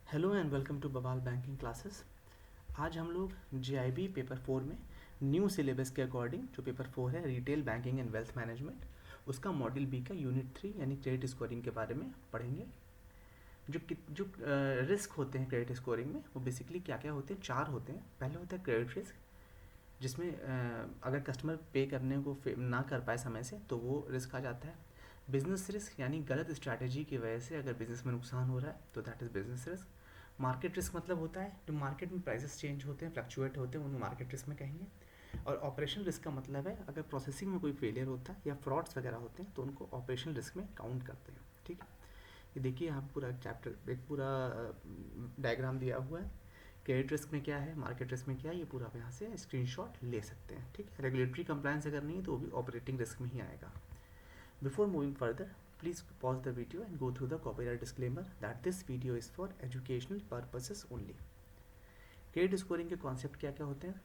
Hello and welcome to बवाल banking classes. आज हम लोग जीआईबी पेपर 4 में न्यू सिलेबस के अकॉर्डिंग जो पेपर 4 है retail banking and wealth management, उसका मॉड्यूल बी का यूनिट 3 यानी क्रेडिट स्कोरिंग के बारे में पढ़ेंगे। जो रिस्क होते हैं क्रेडिट स्कोरिंग में वो बेसिकली क्या क्या होते हैं, 4 होते हैं। पहले होता है क्रेडिट रिस्क, जिसमें अगर कस्टमर पे करने को ना कर पाए समय से तो वो रिस्क आ जाता है। बिजनेस रिस्क यानी गलत स्ट्रैटेजी की वजह से अगर बिजनेस में नुकसान हो रहा है तो that is business risk. Market risk मतलब होता है जो मार्केट में प्राइसेस चेंज होते हैं, फ्लक्चुएट होते हैं, उनको मार्केट रिस्क में कहेंगे। और ऑपरेशन रिस्क का मतलब है अगर प्रोसेसिंग में कोई फेलियर होता है या फ्रॉड्स वगैरह होते हैं तो उनको ऑपरेशन रिस्क में काउंट करते हैं। ठीक है, ये देखिए यहाँ पूरा चैप्टर एक पूरा डायग्राम दिया हुआ है। क्रेडिट रिस्क में क्या है, मार्केट रिस्क में क्या है, ये पूरा आप यहाँ से स्क्रीनशॉट ले सकते हैं। ठीक है, रेगुलेटरी कंप्लायंस अगर नहीं है तो वो भी ऑपरेटिंग रिस्क में ही आएगा। Before moving further, please pause the video and go through the copyright disclaimer that this video is for educational purposes only. Credit scoring के कॉन्सेप्ट क्या क्या होते हैं।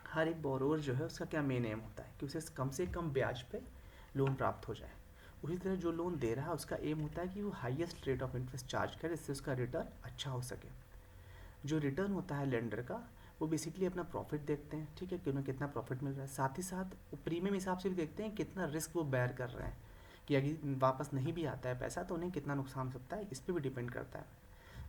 हर एक बोरोवर जो है उसका क्या मेन एम होता है कि उसे कम से कम ब्याज पे लोन प्राप्त हो जाए। उसी तरह जो लोन दे रहा है उसका एम होता है कि वो highest rate of interest charge करे, इससे उसका रिटर्न अच्छा हो सके। जो रिटर्न होता है लेंडर का, वो बेसिकली अपना प्रॉफिट देखते हैं। ठीक है, कि उन्हें कितना प्रॉफिट मिल रहा है, साथ ही साथ वो प्रीमियम हिसाब से भी देखते हैं कितना रिस्क वो बेयर कर रहे हैं, कि अगर वापस नहीं भी आता है पैसा तो उन्हें कितना नुकसान हो सकता है, इस पर भी डिपेंड करता है।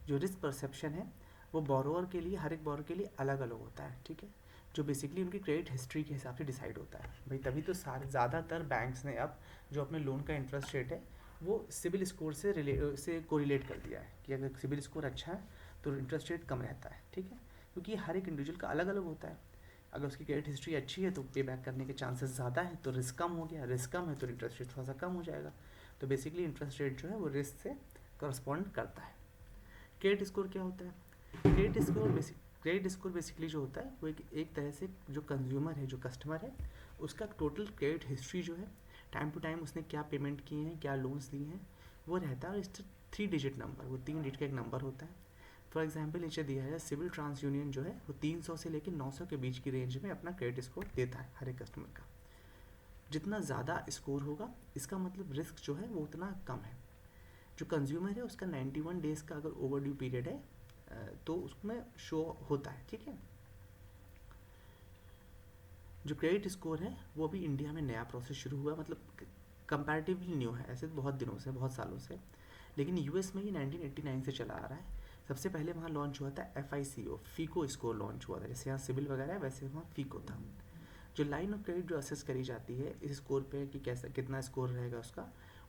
जो रिस्क परसेप्शन है वो बोरोवर के लिए, हर एक बोरोवर के लिए अलग अलग होता है। ठीक है, जो बेसिकली उनकी क्रेडिट हिस्ट्री के हिसाब से डिसाइड होता है। भाई तभी तो सारे ज़्यादातर बैंक्स ने अब जो अपने लोन का इंटरेस्ट रेट है वो सिविल स्कोर से कोरिलेट कर दिया है कि अगर सिविल स्कोर अच्छा है तो इंटरेस्ट रेट कम रहता है। ठीक है, क्योंकि हर एक इंडिविजुअल का अलग अलग होता है। अगर उसकी क्रेडिट हिस्ट्री अच्छी है तो पे बैक करने के चांसेस ज़्यादा है, तो रिस्क कम हो गया, रिस्क कम है तो इंटरेस्ट रेट थोड़ा सा कम हो जाएगा। तो बेसिकली इंटरेस्ट रेट जो है वो रिस्क से करस्पॉन्ड करता है। क्रेडिट स्कोर क्या होता है, क्रेडिट स्कोर बेसिकली जो होता है वो एक तरह से जो कंज्यूमर है, जो कस्टमर है, उसका टोटल क्रेडिट हिस्ट्री जो है, टाइम टू टाइम उसने क्या पेमेंट किए हैं, क्या लोन्स लिए हैं, वो रहता है। और इससे 3 डिजिट नंबर, वो 3 डिजिट का एक नंबर होता है। फॉर एग्जाम्पल नीचे दिया है सिविल ट्रांस यूनियन जो है वो 300 से लेकर 900 के बीच की रेंज में अपना क्रेडिट स्कोर देता है हर एक कस्टमर का। जितना ज़्यादा स्कोर होगा इसका मतलब रिस्क जो है वो उतना कम है। जो कंज्यूमर है उसका 91 डेज़ का अगर ओवर ड्यू पीरियड है तो उसमें शो होता है। ठीक है, जो क्रेडिट स्कोर है वो भी इंडिया में नया प्रोसेस शुरू हुआ, मतलब कंपैरेटिवली न्यू है, ऐसे तो बहुत दिनों से, बहुत सालों से, लेकिन यूएस में ये 1989 से चला आ रहा है। सबसे पहले वहाँ लॉन्च हुआ था FICO, फीको स्कोर लॉन्च हुआ था। जैसे यहाँ सिविल वगैरह है वैसे वहाँ फीको था। जो लाइन ऑफ क्रेडिट जो असेस करी जाती है इस स्कोर पे कि कैसा कितना स्कोर रहेगा उसका,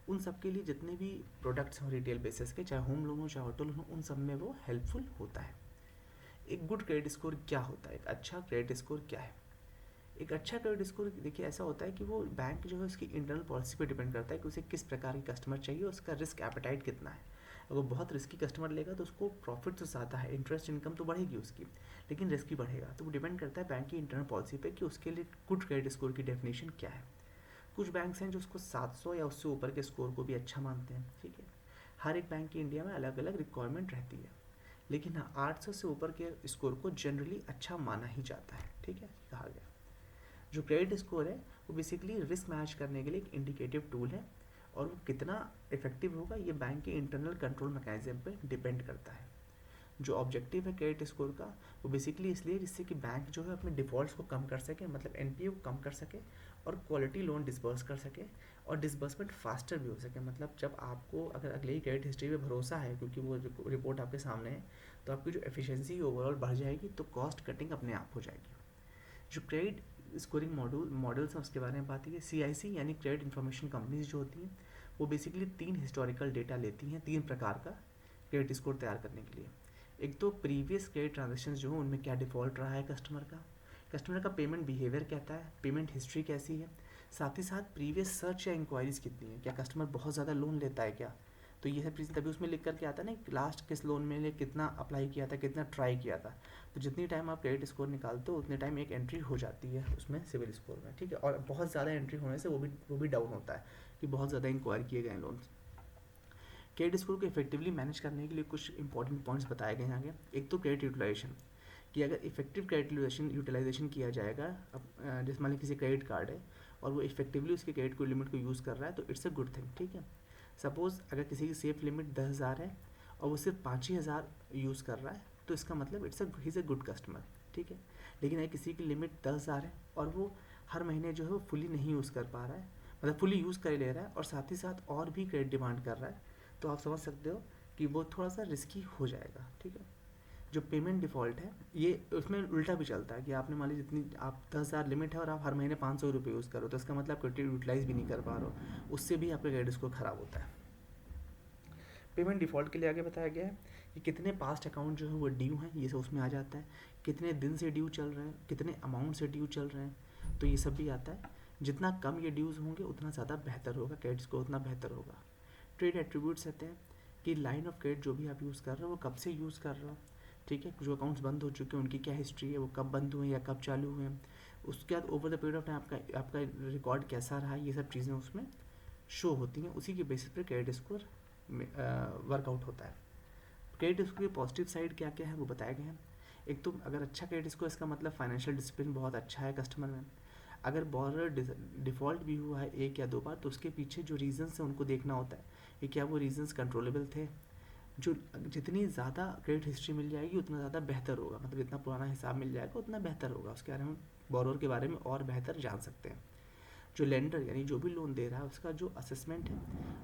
उन सब के लिए जितने भी प्रोडक्ट्स हों रिटेल बेसिस के, चाहे होम लोन हो चाहे ऑटो लोन हो, उन सब में वो हेल्पफुल होता है। एक गुड क्रेडिट स्कोर क्या होता है, एक अच्छा क्रेडिट स्कोर क्या है। एक अच्छा क्रेडिट स्कोर देखिए ऐसा होता है कि वो बैंक जो है उसकी इंटरनल पॉलिसी पे डिपेंड करता है कि उसे किस प्रकार के कस्टमर चाहिए, उसका रिस्क एपेटाइट कितना है। अगर वो बहुत रिस्की कस्टमर लेगा तो उसको प्रॉफिट तो ज़्यादा है, इंटरेस्ट इनकम तो बढ़ेगी उसकी, लेकिन रिस्क भी बढ़ेगा। तो वो डिपेंड करता है बैंक की इंटरनल पॉलिसी पे कि उसके लिए गुड क्रेडिट स्कोर की डेफिनेशन क्या है। कुछ बैंक्स हैं जो उसको 700 या उससे ऊपर के स्कोर को भी अच्छा मानते हैं। ठीक है, हर एक बैंक की इंडिया में अलग अलग रिक्वायरमेंट रहती है, लेकिन हाँ 800 से ऊपर के स्कोर को जनरली अच्छा माना ही जाता है। ठीक है, कहा गया। जो क्रेडिट स्कोर है वो बेसिकली रिस्क मैनेज करने के लिए एक इंडिकेटिव टूल है, और वो कितना इफेक्टिव होगा ये बैंक के इंटरनल कंट्रोल मैकेनिज्म पे डिपेंड करता है। जो ऑब्जेक्टिव है क्रेडिट स्कोर का वो बेसिकली इसलिए जिससे कि बैंक जो है अपने डिफ़ॉल्ट्स को कम कर सके, मतलब NPA को कम कर सके, और क्वालिटी लोन डिसबर्स कर सके, और डिसबर्समेंट फास्टर भी हो सके। मतलब जब आपको अगर अगले ही क्रेडिट हिस्ट्री पे भरोसा है क्योंकि वो रिपोर्ट आपके सामने है, तो आपकी जो एफिशिएंसी ओवरऑल बढ़ जाएगी, तो कॉस्ट कटिंग अपने आप हो जाएगी। जो क्रेडिट स्कोरिंग मॉडल्स हैं उसके बारे में बात की। CIC यानी क्रेडिट इन्फॉर्मेशन कंपनीज जो होती हैं वो बेसिकली 3 हिस्टोरिकल डेटा लेती हैं, 3 प्रकार का क्रेडिट स्कोर तैयार करने के लिए। एक तो प्रीवियस क्रेडिट ट्रांजेक्शन जो हैं उनमें क्या डिफ़ॉल्ट रहा है कस्टमर का पेमेंट बिहेवियर कहता है, पेमेंट हिस्ट्री कैसी है, साथ ही साथ प्रीवियस सर्च या इंक्वायरीज कितनी है, क्या कस्टमर बहुत ज़्यादा लोन लेता है क्या। तो ये सब चीज़ें तभी उसमें लिख करके आता है ना, लास्ट किस लोन में लिए कितना अप्लाई किया था, कितना ट्राई किया था। तो जितनी टाइम आप क्रेडिट स्कोर निकालते हो उतने टाइम एक एंट्री हो जाती है उसमें सिविल स्कोर में। ठीक है, और बहुत ज़्यादा एंट्री होने से वो भी डाउन होता है कि बहुत ज़्यादा इंक्वायरी किए गए लोन। क्रेडिट स्कोर को इफेक्टिवली मैनेज करने के लिए कुछ इंपॉर्टेंट पॉइंट्स बताए गए हैं आगे। एक तो क्रेडिट यूटिलाइजेशन, कि अगर इफेक्टिव क्रेडिट यूटिलाइजेशन किया जाएगा, अब जैसे मान लीजिए किसी क्रेडिट कार्ड है और वो इफेक्टिवली उसके क्रेडिट को लिमिट को यूज़ कर रहा है तो इट्स अ गुड थिंग। ठीक है, सपोज़ अगर किसी की सेफ लिमिट 10,000 है और वो सिर्फ 5 ही हज़ार यूज़ कर रहा है, तो इसका मतलब he is a good customer, ठीक है। लेकिन अगर किसी की लिमिट 10,000 है और वो हर महीने जो है वो फुली नहीं यूज़ कर पा रहा है, मतलब फुली यूज़ कर ले रहा है और साथ ही साथ और भी क्रेडिट डिमांड कर रहा है, तो आप समझ सकते हो कि वो थोड़ा सा रिस्की हो जाएगा, ठीक है। जो पेमेंट डिफ़ॉल्ट है, ये उसमें उल्टा भी चलता है कि आपने मान लीजिए जितनी आप 10,000 लिमिट है और आप हर महीने 500 रुपये यूज़ करो, तो इसका मतलब क्रेडिट यूटिलाइज़ भी नहीं कर पा रहे हो, उससे भी आपका क्रेडिट स्कोर ख़राब होता है। पेमेंट डिफ़ॉल्ट के लिए आगे बताया गया है कि कितने पास्ट अकाउंट जो है वो ड्यू हैं, ये सब उसमें आ जाता है, कितने दिन से ड्यू चल रहे हैं, कितने अमाउंट से ड्यू चल रहे हैं, तो ये सब भी आता है। जितना कम ये ड्यूज़ होंगे उतना ज़्यादा बेहतर होगा, क्रेडिट स्कोर उतना बेहतर होगा। ट्रेड एट्रीब्यूट्स कहते हैं कि लाइन ऑफ क्रेडिट जो भी आप यूज़ कर रहे हो वो कब से यूज़ कर रहे हो, ठीक है। जो अकाउंट्स बंद हो चुके हैं उनकी क्या हिस्ट्री है, वो कब बंद हुए या कब चालू हुए हैं, उसके बाद over the period of time आपका रिकॉर्ड कैसा रहा, ये सब चीज़ें उसमें शो होती हैं। उसी के बेसिस पे क्रेडिट स्कोर वर्कआउट होता है। क्रेडिट स्कोर की पॉजिटिव साइड क्या क्या है वो बताया गया है। एक तो अगर अच्छा क्रेडिट स्कोर, इसका मतलब फाइनेंशियल डिसिप्लिन बहुत अच्छा है कस्टमर में। अगर बॉर्डर डिफ़ॉल्ट भी हुआ है 1 या 2 बार, तो उसके पीछे जो रीज़न्स हैं उनको देखना होता है कि क्या वो रीज़न्स कंट्रोलेबल थे। जो जितनी ज़्यादा क्रेडिट हिस्ट्री मिल जाएगी उतना ज़्यादा बेहतर होगा, मतलब जितना पुराना हिसाब मिल जाएगा उतना बेहतर होगा, उसके बारे में बॉरोर के बारे में और बेहतर जान सकते हैं। जो लेंडर यानी जो भी लोन दे रहा है उसका जो असेसमेंट है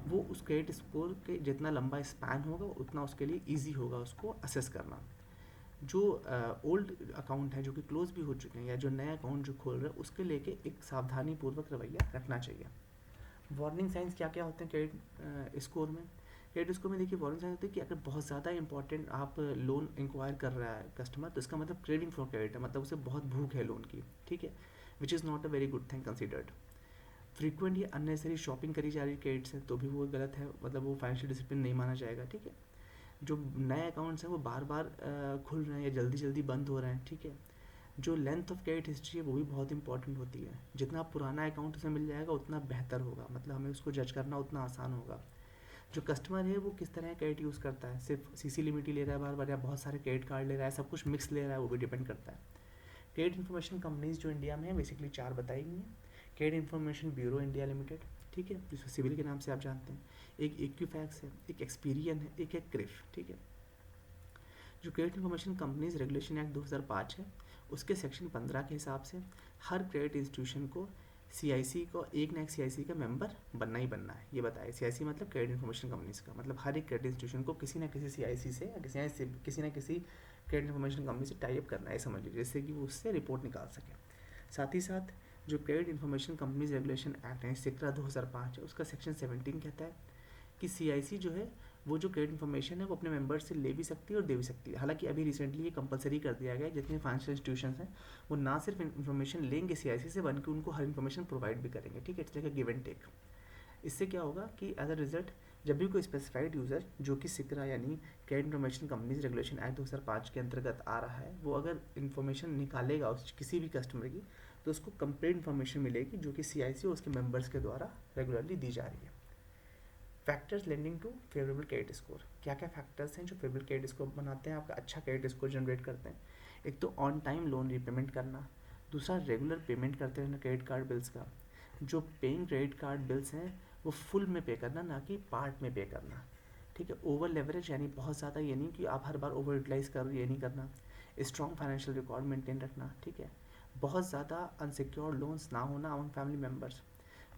वो उस क्रेडिट स्कोर के जितना लंबा स्पैन होगा उतना उसके लिए ईजी होगा उसको असेस करना। जो ओल्ड अकाउंट है जो कि क्लोज भी हो चुके हैं या जो नया अकाउंट जो खोल रहे हैं उसके लेके एक सावधानी पूर्वक रवैया रखना चाहिए। वार्निंग साइंस क्या क्या होते हैं क्रेडिट स्कोर में? क्रेडिट स्कोर में देखिए वार्निंग साइंस होती है कि अगर बहुत ज़्यादा इंपॉर्टेंट आप लोन इंक्वायर कर रहा है कस्टमर, तो इसका मतलब क्रेडिंग फॉर क्रेडिट है, मतलब उसे बहुत भूख है लोन की, ठीक है, which is not a very good thing considered. Frequent या अननेसेसरी शॉपिंग करी जा रही क्रेडिट से, तो भी वो गलत है, मतलब वो फाइनेंशियल डिसिप्लिन नहीं माना जाएगा, ठीक है। जो नए अकाउंट्स हैं वो बार बार खुल रहे हैं या जल्दी जल्दी बंद हो रहे हैं, ठीक है। जो लेंथ ऑफ क्रेडिट हिस्ट्री है वो भी बहुत इंपॉर्टेंट होती है, जितना पुराना अकाउंट उसे मिल जाएगा उतना बेहतर होगा, मतलब हमें उसको जज करना उतना आसान होगा। जो कस्टमर है वो किस तरह का क्रेडिट यूज़ करता है, सिर्फ सीसी लिमिट ही ले रहा है बार बार या बहुत सारे क्रेडिट कार्ड ले रहा है, सब कुछ मिक्स ले रहा है, वो भी डिपेंड करता है। क्रेडिट इन्फॉर्मेशन कंपनीज जो इंडिया में है बेसिकली 4 बताई गई हैं। Credit information bureau India limited, ठीक है, जिसको सिविल के नाम से आप जानते हैं, एक इक्विफैक्स है, एक एक्सपीरियन है, एक है क्रिफ, ठीक है। जो credit information companies regulation act 2005 है, उसके सेक्शन 15 के हिसाब से हर क्रेडिट इंस्टीट्यूशन को CIC को एक ना एक CIC का मेंबर बनना ही बनना है, ये बताया। CIC मतलब क्रेडिट इन्फॉर्मेशन कंपनीज का, मतलब हर एक क्रेडिट इंस्टीट्यूशन को किसी ना किसी CIC से या किसी ना किसी क्रेडिट इन्फॉर्मेशन कंपनी से टाई अप करना है, समझ लीजिए, जिससे कि वो उससे रिपोर्ट निकाल सके। साथ ही साथ जो credit information companies regulation act है सिक्रा 2005 है, उसका सेक्शन 17 कहता है कि CIC जो है वो जो क्रेडिट इन्फॉर्मेशन है वो अपने मेंबर से ले भी सकती है और दे भी सकती है। हालांकि अभी रिसेंटली ये कंपलसरी कर दिया गया है, जितने फाइनेंशियल इंस्टीट्यूशन हैं वो ना सिर्फ इन्फॉर्मेशन लेंगे CIC से, बल्कि उनको हर इन्फॉर्मेशन प्रोवाइड भी करेंगे, ठीक है, it's like a give and take. इससे क्या होगा कि एज अ रिजल्ट जब भी कोई स्पेसिफाइड यूज़र जो कि सिक्रा यानी credit information companies regulation act 2005 के अंतर्गत आ रहा है, वो अगर इन्फॉर्मेशन निकालेगा उस किसी भी कस्टमर की, तो उसको कंप्लीट इन्फॉर्मेशन मिलेगी जो कि CIC और उसके मेंबर्स के द्वारा रेगुलरली दी जा रही है। Factors lending to favourable credit score, क्या क्या फैक्टर्स हैं जो फेवरेबल क्रेडिट स्कोर बनाते हैं, आपका अच्छा क्रेडिट स्कोर जनरेट करते हैं? एक तो ऑन टाइम लोन रीपेमेंट करना, दूसरा रेगुलर पेमेंट करते रहना क्रेडिट कार्ड बिल्स का, जो पेइंग क्रेडिट कार्ड बिल्स हैं वो फुल में पे करना, ना कि पार्ट में पे करना, ठीक है। ओवर लेवरेज यानी बहुत ज़्यादा, ये नहीं कि आप हर बार ओवर यूटिलाइज कर, ये नहीं करना। स्ट्रॉन्ग फाइनेंशियल रिकॉर्ड मेंटेन रखना, ठीक है। बहुत ज़्यादा अनसिक्योर्ड लोन्स ना होना अमंग फैमिली मेम्बर्स।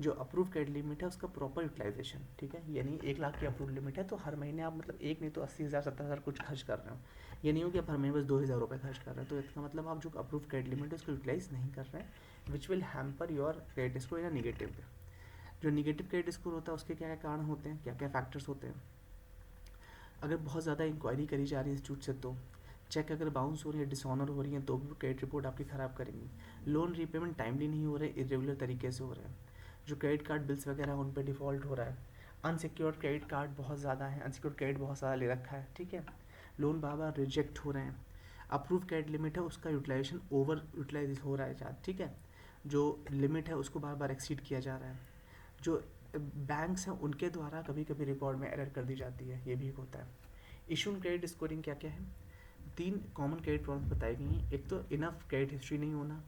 जो अप्रूव क्रेडिट लिमिट है उसका प्रॉपर यूटिलाइजेशन, ठीक है, यानी 1 लाख की अप्रूव लिमिट है तो हर महीने आप मतलब एक नहीं तो 80,000 70,000 कुछ खर्च कर रहे हो, ये नहीं हो कि आप हर महीने बस 2,000 रुपये खर्च कर रहे हैं, तो इसका मतलब आप जो अप्रूव क्रेडिट लिमिट है उसको यूटिलाइज नहीं कर रहे हैं, which will hamper your credit score in a negative way. जो निगेटिव क्रेडिट स्कोर होता है उसके क्या क्या कारण होते हैं, क्या क्या फैक्टर्स होते हैं? अगर बहुत ज़्यादा इंक्वायरी करी जा रही है इंस्टीट्यूट से, तो चेक अगर बाउंस हो रही है, डिसऑनर हो रही है, तो भी क्रेडिट रिपोर्ट आपकी ख़राब करेंगी। लोन रीपेमेंट टाइमली नहीं हो रहे, इरेगुलर तरीके से हो रहे हैं, जो क्रेडिट कार्ड बिल्स वगैरह उन पर डिफ़ॉल्ट हो रहा है, अनसिक्योर्ड क्रेडिट कार्ड बहुत ज़्यादा है, अनसिक्योर्ड क्रेडिट बहुत ज़्यादा ले रखा है, ठीक है, लोन बार बार रिजेक्ट हो रहे हैं, अप्रूव क्रेडिट लिमिट है उसका यूटिलाइजेशन ओवर यूटिलाइज हो रहा है ज़्यादा, ठीक है, जो लिमिट है उसको बार बार एक्सीड किया जा रहा है, जो बैंक्स हैं उनके द्वारा कभी कभी रिकॉर्ड में एरर कर दी जाती है, ये भी एक होता है। इशू क्रेडिट स्कोरिंग क्या क्या है? 3 कॉमन क्रेडिट प्रॉब्लम्स बताई गई हैं। एक तो इनफ क्रेडिट हिस्ट्री नहीं होना,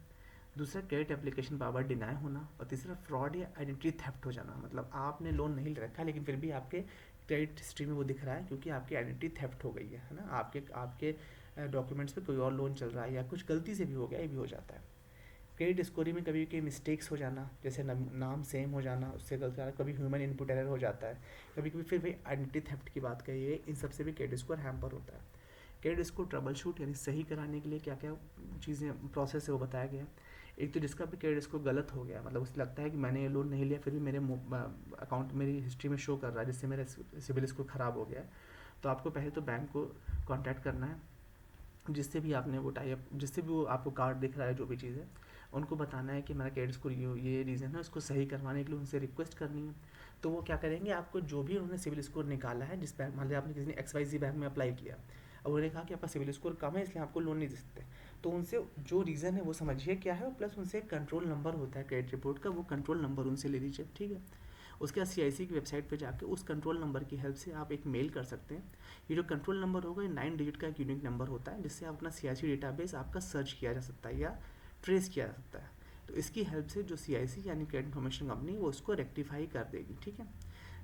दूसरा क्रेडिट एप्लीकेशन बार बार डिनाई होना, और तीसरा फ्रॉड या आइडेंटिटी थेफ्ट हो जाना, मतलब आपने लोन नहीं ले रखा लेकिन फिर भी आपके क्रेडिट हिस्ट्री में वो दिख रहा है क्योंकि आपकी आइडेंटिटी थेफ्ट हो गई है ना, आपके आपके डॉक्यूमेंट्स पे कोई और लोन चल रहा है या कुछ गलती से भी हो गया, ये भी हो जाता है। क्रेडिट स्कोरिंग में कभी कभी मिस्टेक्स हो जाना, जैसे नाम सेम हो जाना, उससे गलती आना, कभी ह्यूमन इनपुट एरर हो जाता है, कभी कभी फिर वही आइडेंटिटी थेफ्ट की बात कही है, इन सबसे भी क्रेडिट स्कोर हैम्पर होता है। क्रेडिट स्कोर ट्रबल शूट यानी सही कराने के लिए क्या क्या चीज़ें प्रोसेस है वो बताया गया है। एक तो जिसका भी क्रेडिट स्कोर गलत हो गया, मतलब उसे लगता है कि मैंने ये लोन नहीं लिया फिर भी मेरे अकाउंट मेरी हिस्ट्री में शो कर रहा है जिससे मेरा सिबिल स्कोर ख़राब हो गया है, तो आपको पहले तो बैंक को कॉन्टैक्ट करना है, जिससे भी आपने वो टाइप, जिससे भी वो आपको कार्ड दिख रहा है, जो भी चीज़ है उनको बताना है कि मेरा क्रेडिट स्कोर ये रीज़न है, उसको सही करवाने के लिए उनसे रिक्वेस्ट करनी है। तो वो क्या करेंगे, आपको जो भी उन्होंने सिविल स्कोर निकाला है, जिस बैंक मान लिया आपने किसी ने XYZ बैंक में अप्लाई किया, अब उन्होंने कहा कि आपका सिविल स्कोर कम है इसलिए आपको लोन नहीं दे सकते, तो उनसे जो रीज़न है वो समझिए क्या है, और प्लस उनसे एक कंट्रोल नंबर होता है क्रेडिट रिपोर्ट का, वो कंट्रोल नंबर उनसे ले लीजिए, ठीक है। उसके बाद CIC की वेबसाइट पे जाके उस कंट्रोल नंबर की हेल्प से आप एक मेल कर सकते हैं। ये जो कंट्रोल नंबर होगा ये 9 डिजिट का एक यूनिक नंबर होता है, जिससे अपना CIC डेटाबेस आपका सर्च किया जा सकता है या ट्रेस किया जा सकता है। तो इसकी हेल्प से जो CIC यानी क्रेडिट इन्फॉर्मेशन कंपनी वो उसको रेक्टिफाई कर देगी, ठीक है।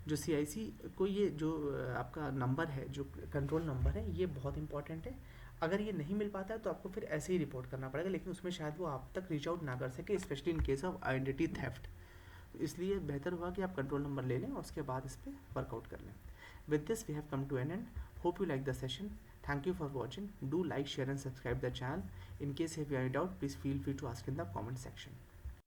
जो CIC को ये जो आपका नंबर है, जो कंट्रोल नंबर है, ये बहुत इंपॉर्टेंट है। अगर ये नहीं मिल पाता है तो आपको फिर ऐसे ही रिपोर्ट करना पड़ेगा, लेकिन उसमें शायद वो आप तक रीच आउट ना कर सके, specially in case of identity theft. तो इसलिए बेहतर हुआ कि आप कंट्रोल नंबर ले लें और उसके बाद इस पर वर्कआउट कर लें। With this we have come to an end. Hope you like the session. Thank you for watching. Do like, share and subscribe the channel. In case if you have any doubt, please feel free to ask in the comment section.